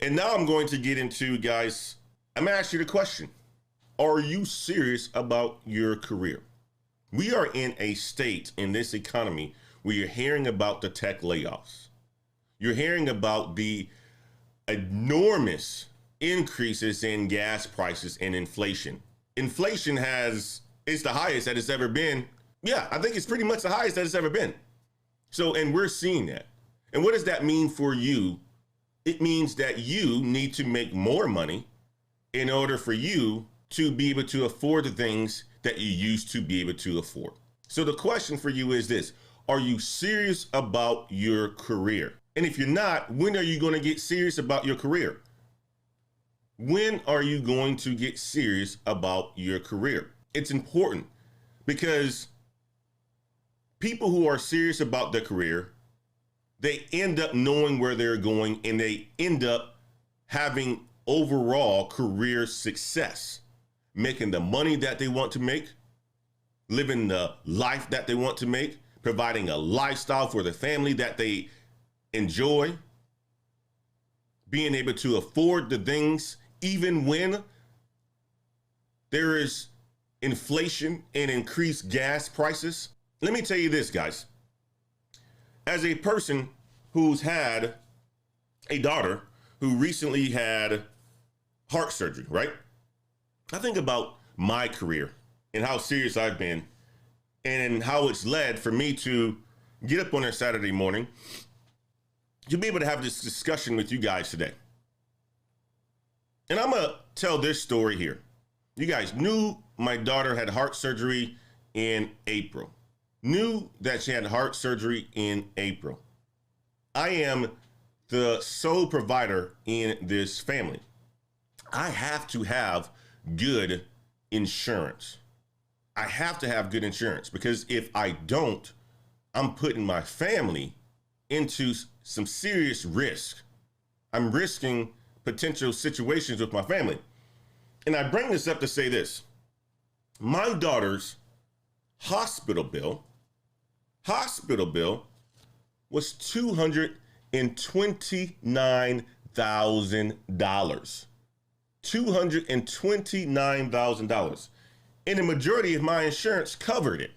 And now I'm going to get into, guys, I'm going to ask you the question. Are you serious about your career? We are in a state in this economy where you're hearing about the tech layoffs. You're hearing about the enormous increases in gas prices and inflation. Inflation it's the highest that it's ever been. Yeah, I think it's pretty much the highest that it's ever been. So, and we're seeing that. And what does that mean for you? It means that you need to make more money in order for you to be able to afford the things that you used to be able to afford. So the question for you is this: are you serious about your career? And if you're not, when are you going to get serious about your career? When are you going to get serious about your career? It's important because people who are serious about their career, they end up knowing where they're going and they end up having overall career success, making the money that they want to make, living the life that they want to make, providing a lifestyle for the family that they enjoy, being able to afford the things even when there is inflation and increased gas prices. Let me tell you this, guys. As a person who's had a daughter who recently had heart surgery, right? I think about my career and how serious I've been and how it's led for me to get up on a Saturday morning to be able to have this discussion with you guys today. And I'm going to tell this story here. You guys knew my daughter had heart surgery in April. Knew that she had heart surgery in April. I am the sole provider in this family. I have to have good insurance. I have to have good insurance because if I don't, I'm putting my family into some serious risk. I'm risking potential situations with my family. And I bring this up to say this. My daughter's hospital bill was $229,000. $229,000. And the majority of my insurance covered it.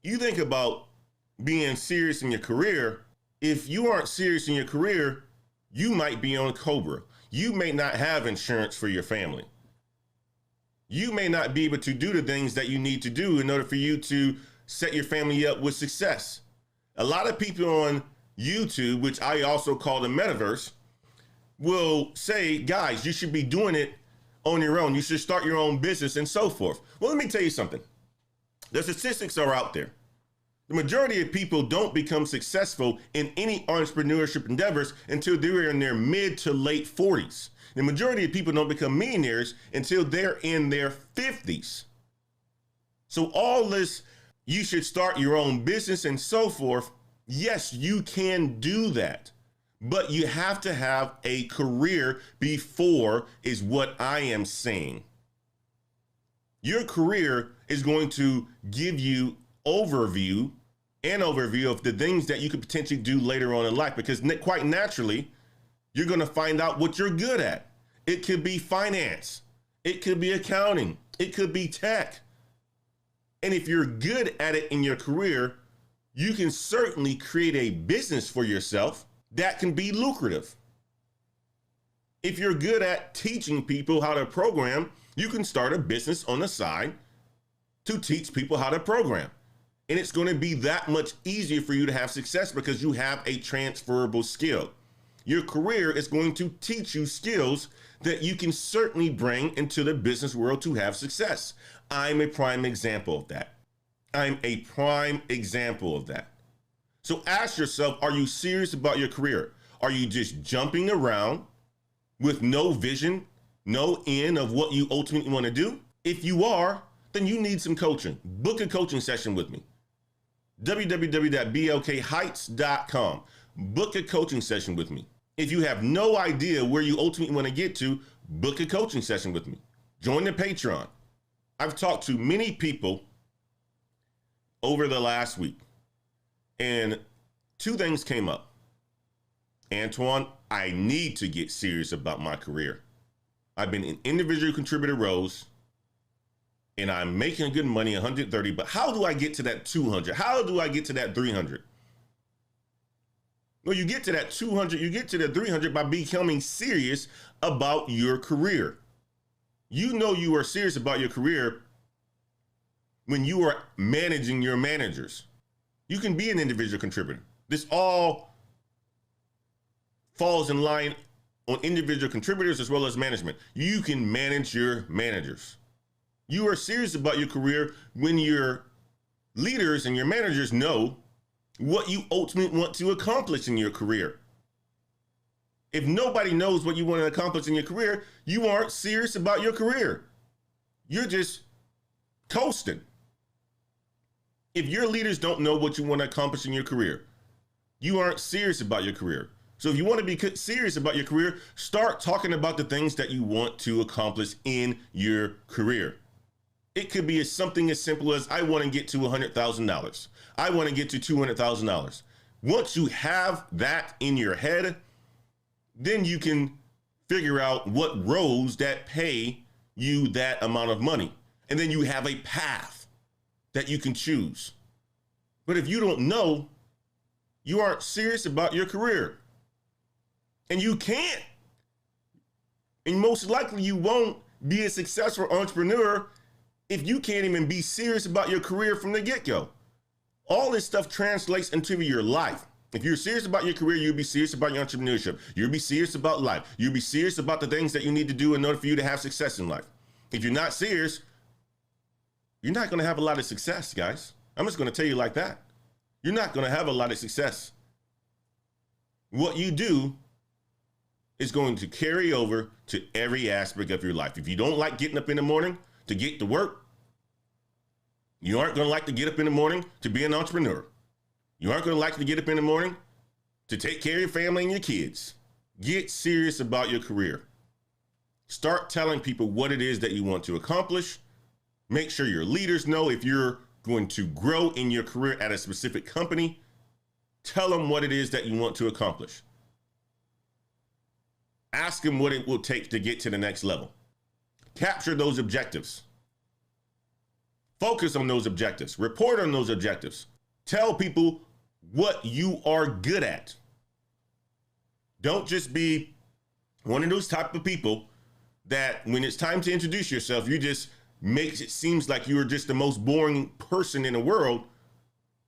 You think about being serious in your career. If you aren't serious in your career, you might be on COBRA. You may not have insurance for your family. You may not be able to do the things that you need to do in order for you to set your family up with success. A lot of people on YouTube, which I also call the metaverse, will say, guys, you should be doing it on your own. You should start your own business and so forth. Well, let me tell you something. The statistics are out there. The majority of people don't become successful in any entrepreneurship endeavors until they're in their mid to late 40s. The majority of people don't become millionaires until they're in their 50s. So all this, you should start your own business and so forth. Yes, you can do that, but you have to have a career before is what I am saying. Your career is going to give you overview of the things that you could potentially do later on in life, because quite naturally, you're going to find out what you're good at. It could be finance. It could be accounting. It could be tech. And if you're good at it in your career, you can certainly create a business for yourself that can be lucrative. If you're good at teaching people how to program, you can start a business on the side to teach people how to program. And it's going to be that much easier for you to have success because you have a transferable skill. Your career is going to teach you skills that you can certainly bring into the business world to have success. I'm a prime example of that. So ask yourself, are you serious about your career? Are you just jumping around with no vision, no end of what you ultimately want to do? If you are, then you need some coaching. Book a coaching session with me. www.blkheights.com. Book a coaching session with me. If you have no idea where you ultimately want to get to, book a coaching session with me. Join the Patreon. I've talked to many people over the last week, and two things came up. Antoine, I need to get serious about my career. I've been in individual contributor roles and I'm making good money, 130, but how do I get to that 200? How do I get to that 300? Well, you get to that 200, you get to that 300 by becoming serious about your career. You know you are serious about your career when you are managing your managers. You can be an individual contributor. This all falls in line on individual contributors as well as management. You can manage your managers. You are serious about your career when your leaders and your managers know what you ultimately want to accomplish in your career. If nobody knows what you want to accomplish in your career, you aren't serious about your career. You're just coasting. If your leaders don't know what you want to accomplish in your career, you aren't serious about your career. So if you want to be serious about your career, start talking about the things that you want to accomplish in your career. It could be something as simple as, I want to get to $100,000. I want to get to $200,000. Once you have that in your head, then you can figure out what roles that pay you that amount of money. And then you have a path that you can choose. But if you don't know, you aren't serious about your career. And you can't. And most likely you won't be a successful entrepreneur if you can't even be serious about your career from the get-go. All this stuff translates into your life. If you're serious about your career, you'll be serious about your entrepreneurship. You'll be serious about life. You'll be serious about the things that you need to do in order for you to have success in life. If you're not serious, you're not going to have a lot of success, guys. I'm just going to tell you like that. You're not going to have a lot of success. What you do is going to carry over to every aspect of your life. If you don't like getting up in the morning to get to work, you aren't going to like to get up in the morning to be an entrepreneur. You aren't going to like to get up in the morning to take care of your family and your kids. Get serious about your career. Start telling people what it is that you want to accomplish. Make sure your leaders know if you're going to grow in your career at a specific company. Tell them what it is that you want to accomplish. Ask them what it will take to get to the next level. Capture those objectives. Focus on those objectives. Report on those objectives. Tell people what you are good at. Don't just be one of those type of people that when it's time to introduce yourself, you just makes it seems like you're just the most boring person in the world.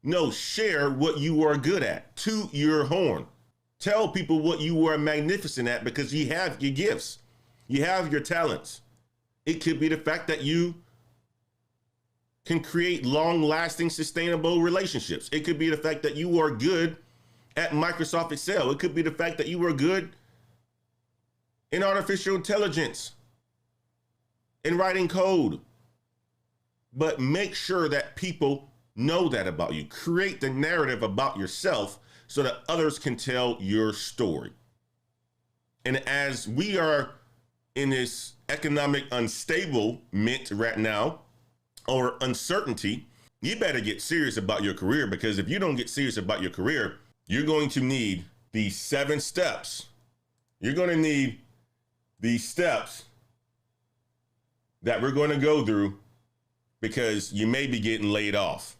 No, share what you are good at. Toot your horn. Tell people what you are magnificent at, because you have your gifts. You have your talents. It could be the fact that you can create long-lasting, sustainable relationships. It could be the fact that you are good at Microsoft Excel. It could be the fact that you are good in artificial intelligence, in writing code. But make sure that people know that about you. Create the narrative about yourself so that others can tell your story. And as we are in this economic unstable mint right now, or uncertainty, you better get serious about your career, because if you don't get serious about your career, you're going to need these 7 steps. You're going to need these steps that we're going to go through, because you may be getting laid off.